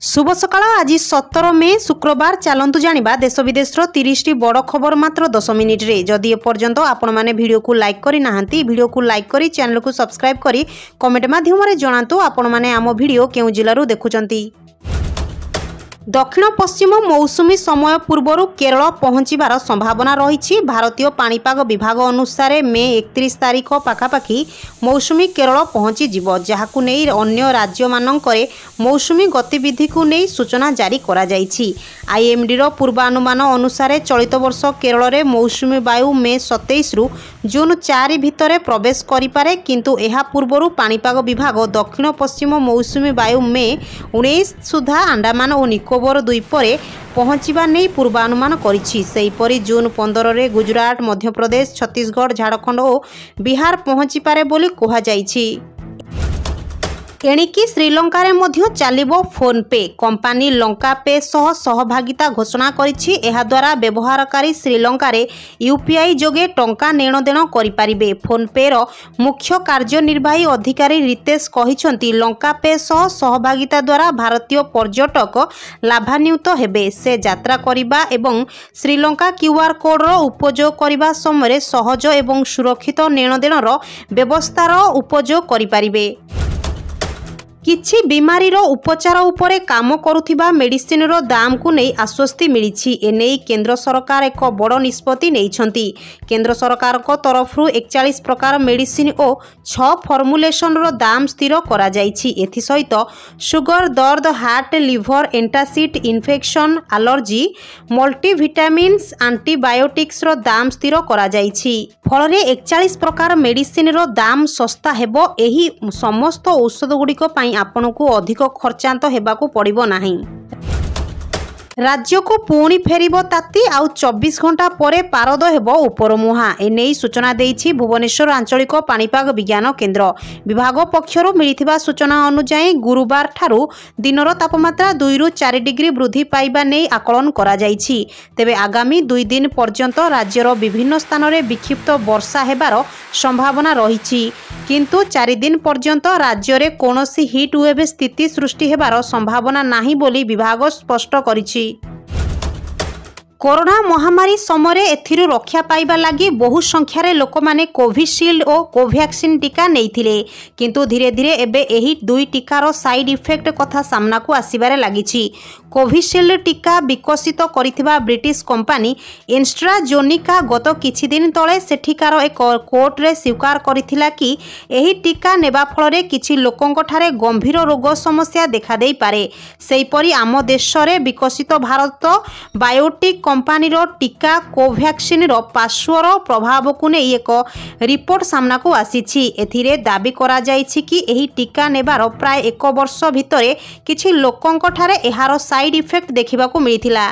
शुभ सकाळ आज 17 मे शुक्रवार चलतु जानिबा देश विदेश 30 टी बड़ खबर मात्र 10 मिनिट रे। जदि एपर्यंत आपण माने वीडियो को लाइक करी नाहंती वीडियो को लाइक करी चैनल को सब्सक्राइब करी कमेंट माध्यम रे जणातु आपण माने आम वीडियो केउ जिल्लारू देखुचंती। दक्षिण पश्चिम मौसुमी समय पूर्व केरल पहुंचबार संभावना रही। भारतीय पाणीपाग विभाग अनुसार मे 31 तारिख पाखापाखि मौसुमी केरल पहुंची जीव, जहाकु नै अन्य राज्य मानकरे मौसुमी गतिविधि को नै सूचना जारी करा जायछि। आईएमडी रो पूर्वानुमान अनुसार चलित वर्ष केरल रे मौसुमी वायु मे 27 रु जून 4 भितर प्रवेश करिपारे, किंतु एहा पूर्व पाणीपाग विभाग दक्षिण पश्चिम मौसुमी वायु मे 19 सुधा अंडमान और निकोबर द्वीपरे पहुंचवा नहीं पूर्वानुमान करिछि। सेहीपरि जून 15 रे गुजरात, मध्य प्रदेश, छत्तीसगढ़, झारखंड और बिहार पहुंची पारे बोली कहा जायछि। एणिकी श्रीलंका रे मध्य चलिबो फोन पे। कंपनी लंका पे सह सहभागिता घोषणा करिछि। एहा द्वारा व्यवहारकारी श्रीलंका रे यूपीआई जोगे टंका नेणदेण करि पारिबे। फोन पे रो मुख्य कार्यनिर्वाही अधिकारी रितेश कहिसंती लंका पे सह सहभागिता द्वारा भारतीय पर्यटक लाभान्वित हेबे। से यात्रा करिबा एवं श्रीलंका क्यूआर कोड रो उपयोग करिबा समय सहज एवं सुरक्षित नेणदेण रो व्यवस्था रो उपयोग करि पारिबे। किछि बीमारी रो उपचार उपरे काम करुथिबा मेडिसिन रो दाम को नै आश्वस्ति मिलिछि। एनै केंद्र सरकार एक बड़ निष्पत्ति नैछंती। केंद्र सरकार को तरफरु 41 प्रकार मेडिसिन और 6 फॉर्मुलेशन रो दाम स्थिर करा जायछि। एथि सहित सुगर, दर्द, heart, liver, antacid, infection, allergy, multivitamins, antibiotics रो दाम स्थिर करा जायछि। फलरे 41 प्रकार मेडिसिन रो दाम सस्ता हेबो। एही समस्त औषध गुड़िक पई आपनकु अधिक खर्चांत हेबाकु पड़िबो नाही। राज्य को पुणी फेरिबो ताती आउ 24 घंटा परे पारद हेबो उपर मुहा। एनै सूचना देइछि भुवनेश्वर आंचलिक पाणीपाग विज्ञान केन्द्र। विभाग पक्षरु मिलिथिबा सूचना अनुसार गुरुवार ठारू दिनर तापमात्रा 2 रु 4 डिग्री वृद्धि पाइबा नै आकलन करा जाइछि। तेबे आगामी 2 दिन पर्यंत राज्यर विभिन्न स्थान रे विक्षिप्त वर्षा हेबार संभावना रहिछि, किंतु 4 दिन पर्यंत राज्य रे कोनोसी हीट वेव स्थिति सृष्टि हेबार संभावना नाही बोली विभाग स्पष्ट करिछि। कोरोना महामारी समय एथिरु रक्षा पाइबा लगी बहु संख्यार लोक माने कोविशील्ड और कोवैक्सीन टीका नेइथिले, किंतु धीरे धीरे एबे एही दुई टीकार साइड इफेक्ट कथा सामना को आसीबारे लागिछि। कोविशील्ड टीका विकसित करिथिबा ब्रिटिश कंपनी एस्ट्राजेनेका गत किछि दिन तले सेठिकार एक कोर्ट रे स्वीकार करिथिला कि एही टीका नेबा फलरे किछि लोकंक ठारे गंभीर रोग समस्या देखा देई पारे। सेहीपरि आम देश रे विकसित भारत बायोटेक कंपनी रो टीका कोवैक्सीन रो पार्श्वर प्रभाव को नहीं एक रिपोर्ट सामना को आसीछि। एथिरे दाबी करा जायछि कि एही टीका नेबार प्राय 1 वर्ष भितरे किछि लोकंक ठारे एहार साइड इफेक्ट देखिबा को मिलिथिला।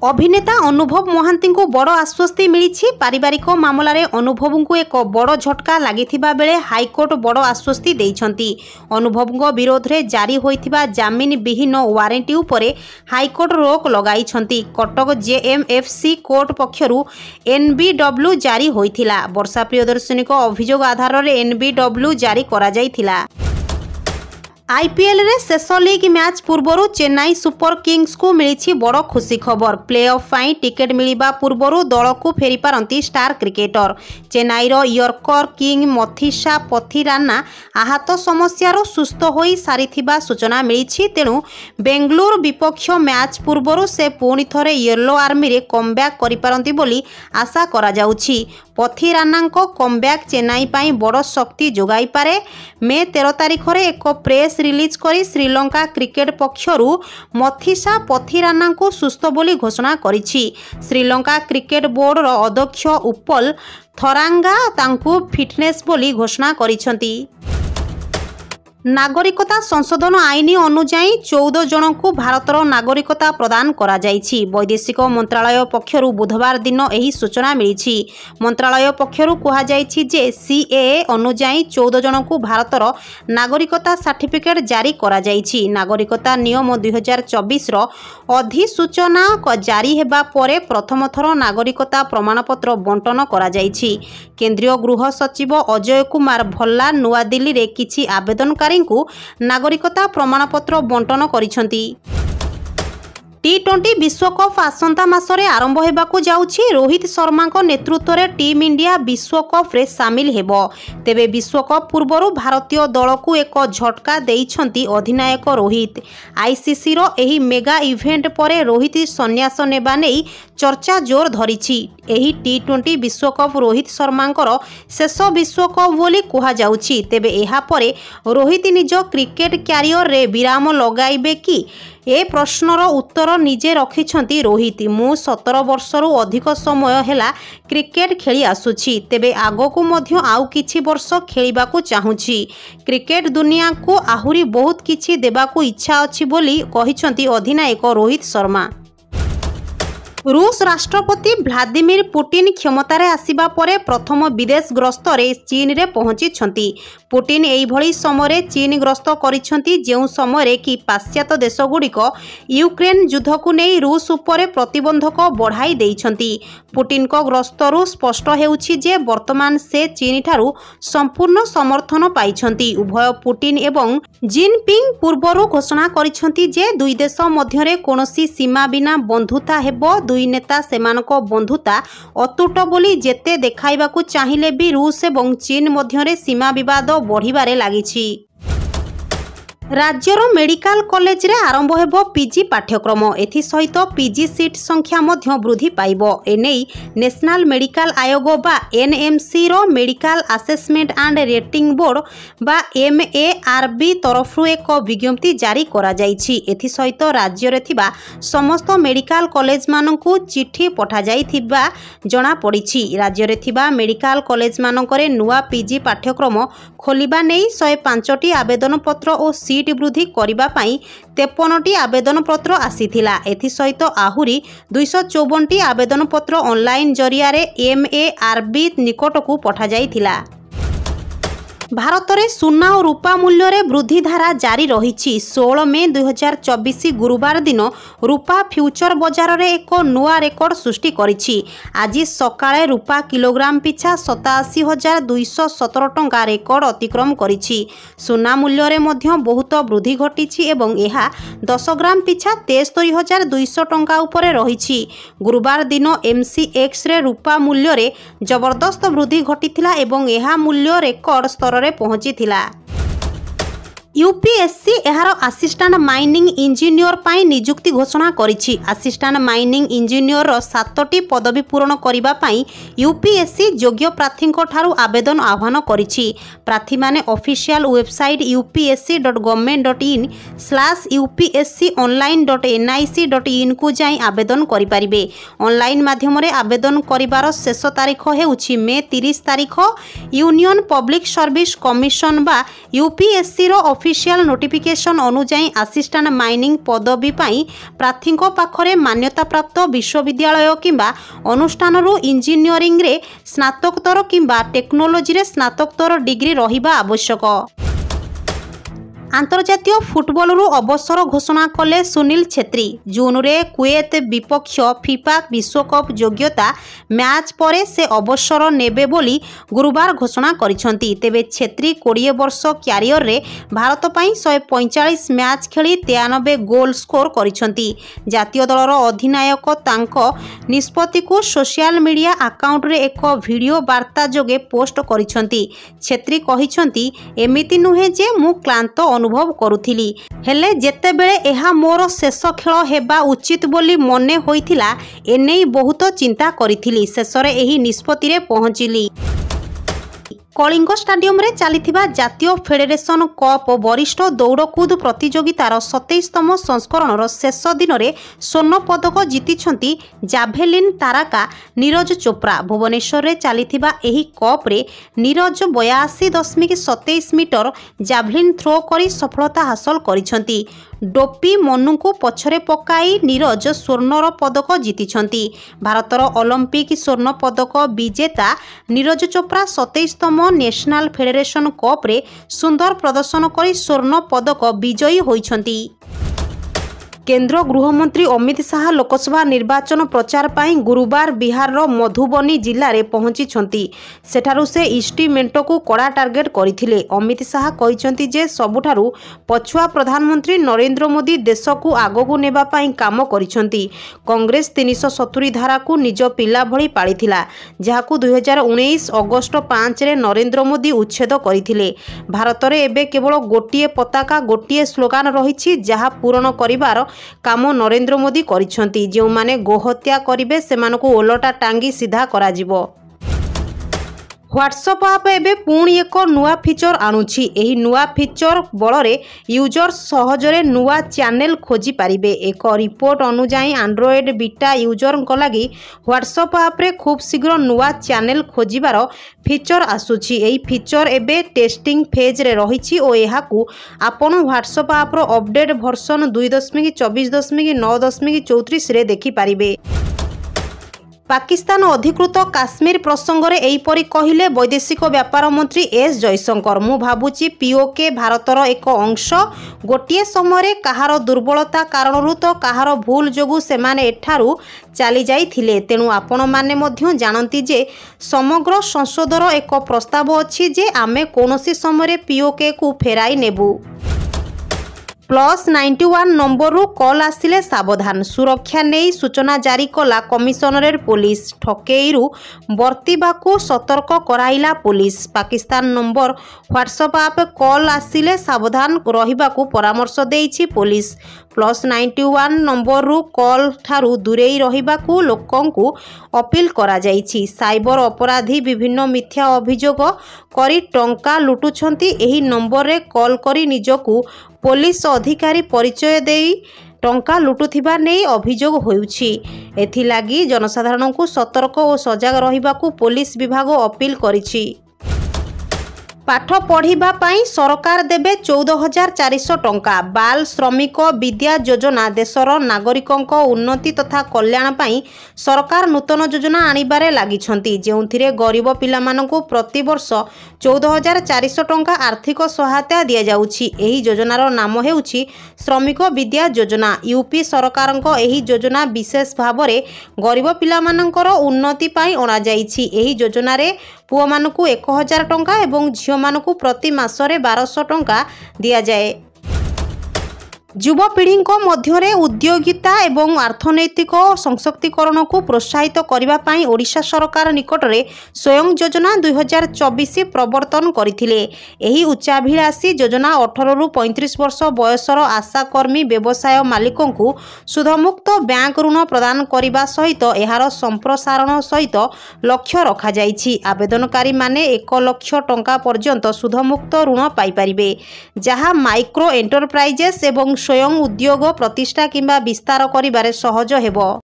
अभिनेता अनुभव महांती को बड़ आश्वस्ति मिली। पारिवारिक मामला रे अनुभव को एक बड़ झटका लागिथिबा बेले हाईकोर्ट बड़ आश्वस्ति देइछंती। अनुभव विरोध रे जारी होइथिबा जामिन विहीन वारंटी उपरे हाईकोर्ट रोक लगाइछंती। कटक जेएमएफसी कोर्ट पक्षरु एनबीडब्ल्यू जारी होइथिला। वर्षा प्रियदर्शनी को अभियोग आधार रे एनबीडब्ल्यू जारी करा जाइथिला। आईपीएल रे शेष लीग मैच पूर्व चेन्नई सुपर किंग्स को मिली बड़ खुशी खबर। प्ले ऑफ पाई टिकेट मिलिबा पूर्व दल को फेरी पारंती स्टार क्रिकेटर। चेन्नई रो यर्कर किंग मथीसा पथिराना आहत समस्यार सुस्थ होई सारिथिबा सूचना मिली। तेणु बेंगलुरु विपक्ष मैच पूर्व से पुणी थरे येलो आर्मी रे कमब्याक करि पारंती बोली आशा करा जाउछि। पथिरानांको कमब्याक चेन्नई पाई बड़ शक्ति जोगाई पारे। मे 13 तारिख रे एक प्रेस रिलीज करी श्रीलंका क्रिकेट पक्षरु मथीसा पथिराना को सुस्थ बोली घोषणा करिछि। श्रीलंका क्रिकेट बोर्ड रो अध्यक्ष उपल थरांगा तांकु फिटनेस बोली घोषणा करिसंती। नागरिकता संशोधन आईन अनुसार 14 जन को भारतर नागरिकता प्रदान करा जाइछि। वैदेशिक मंत्रालय पक्षरु बुधवार दिन एही सूचना मिली। मंत्रालय पक्षरु कहा जाइछि जे सीएए अनुसार 14 जन को भारतर नागरिकता सर्टिफिकेट जारी करा जाइछि। नागरिकता नियम 2024 रो अधिसूचना जारी हेबा परे प्रथम थर नागरिकता प्रमाणपत्र बंटन करा जाइछि। केंद्रीय गृह सचिव अजय कुमार भल्ला नुआ दिल्ली रे किछि आवेदनकारी ଅଧିକାରୀଙ୍କୁ ନାଗରିକତା ପ୍ରମାଣପତ୍ର ବଣ୍ଟନ କରିଛନ୍ତି। टी20 विश्वकप आसंता मासरे आरंभ हेबाकु जाउछि। रोहित शर्मा नेतृत्व टीम इंडिया विश्वकप रे सामिल हेबो। तेबे विश्वकप पूर्वरु भारतीय दल को एक झटका देइछंती अधिनायक रोहित। आईसीसी रो एही मेगा इवेंट परे रोहित संन्यास नेबा नेई चर्चा जोर धरिछि। एही टी20 विश्वकप रोहित शर्मांकर शेष विश्वकप बोली कुहा जाउछि। तेबे एहा परे रोहित निज क्रिकेट क्यारियर रे विराम लगाइबे कि ए प्रश्नर उत्तर निजे रखिछंती रोहित। मु 17 वर्षरु अधिक समय हेला क्रिकेट खेली आसुछि। तेबे आगकु मध्य आउ किछि वर्ष खेलिबाकु चाहुछि। क्रिकेट दुनिया को आहुरी बहुत किछि देबाकु इच्छा अछि बोली कहिछंती अधिनायक रोहित शर्मा। रूस राष्ट्रपति व्लादिमीर पुतिन क्षमतार आसिबा परे प्रथम विदेश गस्तरे चीन रे पहुंची। पुतिन एई भली समय चीन ग्रस्त करिसेंती जेउ समय कि पाश्चात्य देशगुड़िक यूक्रेन युद्ध को नहीं रूस उपरे प्रतिबंधक बढ़ाई देइछंती। पुतिन को ग्रस्तरु स्पष्ट हेउछि जे वर्तमान से चीन ठारू संपूर्ण समर्थन पाइछंती। उभय पुतिन एवं जिनपिंग पूर्वरु घोषणा करिछंती जे दुई देश मध्यरे कोनोसी सीमा बिना बंधुता हेबो। दुई नेता सेमानक बंधुता अतुट बोली जेते देखाइबाकु चाहिले भी रूस एवं चीन मध्यरे सीमा विवाद बढ़िबारे लागिछि। राज्यर मेडिकल कॉलेज रे आरंभ हेबो पीजी पाठ्यक्रम। एथि सहित पीजी सीट संख्या मध्य वृद्धि पाइबो। एनेई नेशनल मेडिकल आयोग बा एनएमसी रो medical assessment and rating board बा एमएआरबी तरफरु एक विज्ञप्ति जारी करा जाइछि। एथि सहित राज्य रे थिबा समस्त मेडिकल कॉलेज मानकु चिठी पठा जाइथिबा जणा पड़िछि। राज्य रे थिबा मेडिकल कॉलेज मानकरे नुवा पीजी पाठ्यक्रम खोलिबा नेई 105टी आवेदन पत्र और सीट वृद्धि करिबा पई 53टी आवेदन पत्र आसीथिला। एथि सहित आहुरी 254टी आवेदन पत्र ऑनलाइन जरिया रे एमएआरबी निकटकू पठा जाइथिला। भारत में सुना और रूपा मूल्य रे वृद्धि धारा जारी रही। 16 मे 2024 गुरुवार दिन रूपा फ्यूचर बजार रे एक नुआ रेकर्ड सृष्टि करिछि। आज सकाळे रूपा किलोग्राम पिछा 87,217 टंका रेकर्ड अतिक्रम करिछि। सुना मूल्य रे मध्य बहुत वृद्धि घटिछि एवं एहा 10 ग्राम पिछा 73,200 टंका उपरे रहिछि। गुरुवार दिन एमसीएक्स रे रूपा मूल्य रे जबरदस्त वृद्धि घटिथिला एवं एहा मूल्य रेकर्ड स्तर रे पहुंची। यूपीएससी एहार असिस्टेंट माइनिंग इंजीनियर पाई नियुक्ति घोषणा करिछि। असिस्टेंट माइनिंग इंजीनियर 7टी पदवी पूरण करिबा पाई यूपीएससी योग्य प्रार्थी ठारू आवेदन आह्वान करिछि। प्रार्थी माने ऑफिशियल वेबसाइट upsc.government.in/upsconline.nic.in को जाई आवेदन करि परिबे। ऑनलाइन माध्यम रे आवेदन करिबार शेष तारीख हेउछि मे 30 तारीख। यूनियन पब्लिक सर्विस कमिशन बा यूपीएससी रो ऑफिशियल नोटिफिकेशन अनुजाई असिस्टेंट माइनिंग पदवी पाई प्रार्थी पाखरे मान्यता प्राप्त विश्वविद्यालय किंबा अनुष्ठान इंजीनियरिंग रे स्नातकोत्तर किंबा टेक्नोलोजी रे स्नातकोत्तर डिग्री रहिबा आवश्यक। आंतर्जातीय फुटबल अवसर घोषणा कले सुनील छेत्री। जून रे कुवेत विपक्ष फिफा विश्वकप योग्यता मैच परे से अवसर नेबे बोली गुरुवार घोषणा करिसंती। तेबे छेत्री 20 वर्ष क्यारियर रे भारत पई 145 मैच खेली 93 गोल स्कोर करिसंती। जातीय दलर अधिनायक तांको निष्पत्ति को सोशल मीडिया अकाउंट रे एक वीडियो वार्ता जोगे पोस्ट करिसंती। छेत्री कहिसंती एमिति नुहे जे मु क्लांत अनुभव करुथिली, हेले जेतेबेले एहा मोर शेष खेल हेबा उचित बोली मने होइथिला एनेई बहुत चिंता करिथिली। शेषरे एही निष्पत्ति रे पहुंचिली। कलिंग स्टाडियम रे चलीथिबा जातीय फेडरेशन कप वरिष्ठ दौड़कूद प्रतियोगितार 27तम संस्करणर शेष दिन में स्वर्ण पदक जीतिछंती जाभेलिन तारका नीरज चोप्रा। भुवनेश्वर रे चलीथिबा एही कप रे नीरज 82.27 मीटर जाभलिन थ्रो करी सफलता हासिल करिछंती। डोपी मनु को पछरे पकाई नीरज स्वर्णर पदक जीतिछंती। भारतर ओलंपिक स्वर्ण पदक विजेता नीरज चोप्रा 27तम नेशनल फेडरेशन कप रे सुंदर प्रदर्शन करी स्वर्ण पदक विजयी होइछंती। केंद्र गृहमंत्री अमित शाह लोकसभा निर्वाचन प्रचार पाई गुरुवार बिहार मधुबनी जिले में पहुंची सेठारु से इस्टिमेंट को कड़ा टार्गेट करथिले। अमित शाह कहिसेंति जे सबुठारु पछुआ प्रधानमंत्री नरेंद्र मोदी देश को आगकू नेबा पाई काम करिसेंति। कांग्रेस 370 धारा को निज पिला भली पाळिथिला, जहाकू 2019 अगस्ट 5 रे नरेंद्र मोदी उच्छेद करथिले। भारत में एबे केवल गोटिए पताका गोटिए स्लोगान रहिछि, जहा पूरण करिवार काम नरेंद्र मोदी करिसेंति। जो माने गोहत्या करिवे सेमानकु ओलटा टांगी सीधा कराजिवो। व्हाट्सएप आप एबे पुणी एक नुआ फीचर आणुछि। एही नुआ फीचर बलरे यूजर सहजरे नुआ चैनल खोजी पारिबे। एक रिपोर्ट अनुसार एंड्रॉयड बीटा यूजर लगी व्हाट्सएप आप रे खूब शीघ्र नुआ चैनल खोजिबार फीचर आसुछि। एही फीचर एबे टेस्टिंग फेज रे रहिछि ओ एहाकू आपण व्हाट्सएप आप रो अपडेट वर्जन 2.24.9.34 रे देखि पारिबे। पाकिस्तान अधिकृत काश्मीर प्रसंग में एहीपरि कहिले वैदेशिक व्यापार मंत्री एस जयशंकर। मु भाबुची पीओके भारतर एक अंश। गोटे समय कहार दुर्बलता कारण तो कहार भूल जोगु सेमाने एठारू चली जाइथिले। तेणु आपण माने मध्य जानती जे समग्र संसदर एक प्रस्ताव अछि जे आमे कोनोसी समय पीओके को फेराई नेबु। +91 नंबर रु कॉल आसिले सावधान। सुरक्षा नहीं सूचना जारी कला कमिशनरेट पुलिस। ठकेईरु बर्तिबाकू सतर्क कराइला पुलिस। पाकिस्तान नंबर व्हाट्सएप आप कॉल आसिले सावधान रहिबाकू परामर्श देइछि पुलिस। +91 नंबर रु कॉल ठारू दूरेई रहिबाकू लोकंकू अपील करा जाइछि। साइबर अपराधी विभिन्न मिथ्या अभियोग करी टंका लुटुछंती। एही नंबर रे कॉल करी निजकू पुलिस अधिकारी परिचय देई टंका लुटुथिबा नै अभियोग होउछि। एथिलागी जनसाधारण को सतर्क और सजग रहिबाकू पुलिस विभाग अपील करिछि। पाठ पढ़िबा पाई सरकार देबे 14,400 टंका। बाल श्रमिक विद्या योजना देशर नागरिकों उन्नति तथा कल्याण पाई सरकार नूतन योजना आनिबारे लागिछंती, जेउथिरे गरीब पिलामानंकु प्रति वर्ष 14,400 टंका आर्थिक सहायता दिया जाउछि। एही योजनार नाम हेउछि श्रमिक विद्या योजना। यूपी सरकारंको एही योजना विशेष भावरे गरीब पिलामानंकर उन्नति पाई अणा जाइछि। एही योजनारे पुओ मानकु 1,000 टंका एवं झियो मानकु प्रति मासरे 1200 टंका दिया जाए। युवपीढ़ी मध्य उद्योगिता एवं अर्थनैतिक सशक्तिकरण को प्रोत्साहित करने ओडिशा सरकार निकट में स्वयं योजना 2024 प्रवर्तन करथिले। एही उच्चाभिलाषी योजना 18 रु 35 वर्ष बयसर आशाकर्मी व्यवसाय मालिकों को सुधमुक्त बैंक ऋण प्रदान करने सहित एहार संप्रसारण सहित लक्ष्य रखा जाइछि। आवेदनकारी माने 1 लाख टंका पर्यंत सुधमुक्त ऋण पाई परिबे, जहा माइक्रो एंटरप्राइजेस एवं स्वयं उद्योग प्रतिष्ठा किंबा विस्तार करिबारे सहज हेबो।